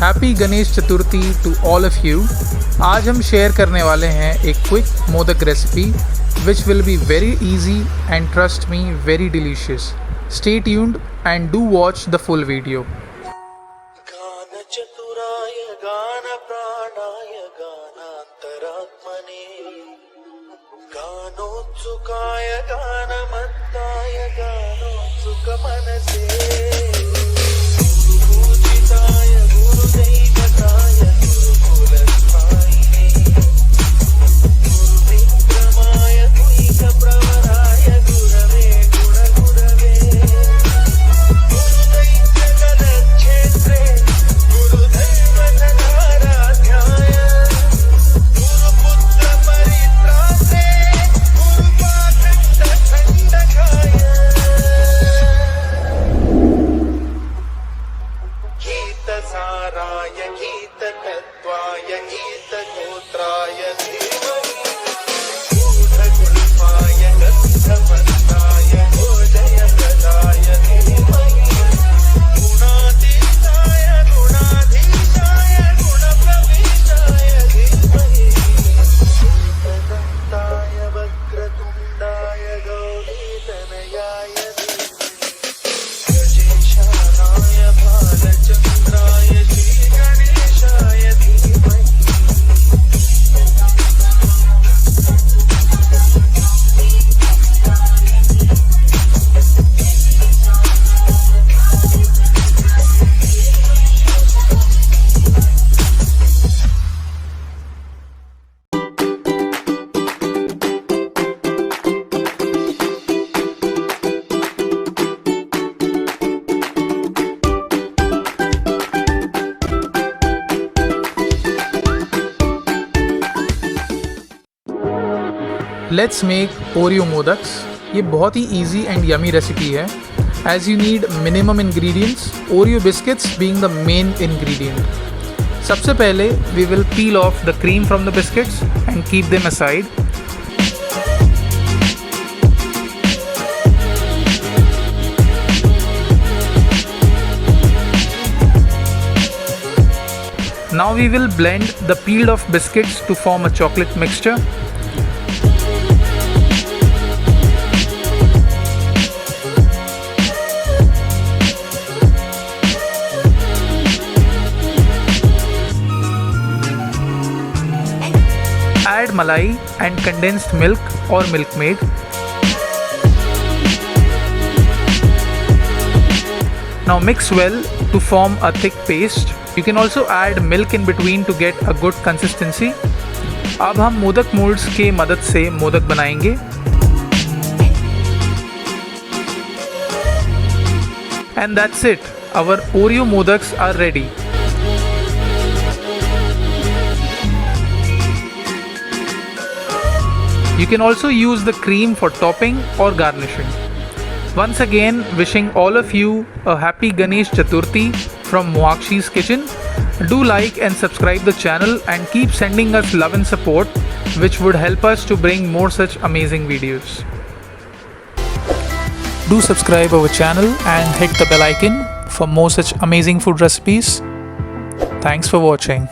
Happy Ganesh Chaturthi to all of you. आज हम share करने वाले हैं एक quick modak recipe which will be very easy and trust me very delicious. Stay tuned and do watch the full video. गान चतुराय गान प्राणाय गानांतरात्मने गानोत्सुकाय गानमत्ताय गानोत्सुक मनसे गुरुपूजिताय गुरुदैवताय गुरुकुलस्थायिने गुरुविक्रमाय गुह्यप्रवराय गुरवे गुणगुरवे गुरुदैत्यगलक्षेत्रे गुरुदैवतनाराध्याय गुरुपुत्रपरित्रात्रे गुरुपाकण्ठखण्डकाय गीतसाराय गीततत्त्वाय गीतगोत्राय धीमहि गूढगुल्फाय गन्धमन्ताय गोजयप्रदाय धीमहि गुणातीताय गुणाधीशाय गुणप्रविष्टाय धीमहि एकदन्ताय वक्रतुण्डाय गौरीतनयाय धीमहि गजेशानाय बालचन्द्राय श्रीगणेशाय धीमहि। Let's make Oreo modaks. ये बहुत ही ईजी एंड यमी रेसिपी है। As you need minimum ingredients, Oreo biscuits being the main ingredient. सबसे पहले we will peel off the cream from the biscuits and keep them aside. Now we will blend the peeled off biscuits to form a chocolate mixture. Add malai and condensed milk or milk maid. Now mix well to form a thick paste. You can also add milk in between to get a good consistency. अब हम modak moulds के मदद से मोदक बनाएंगे। And that's it. Our Oreo modaks are ready. You can also use the cream for topping or garnishing. Once again, wishing all of you a happy Ganesh Chaturthi from Moakshi's kitchen. Do like and subscribe the channel and keep sending us love and support, which would help us to bring more such amazing videos. Do subscribe our channel and hit the bell icon for more such amazing food recipes. Thanks for watching.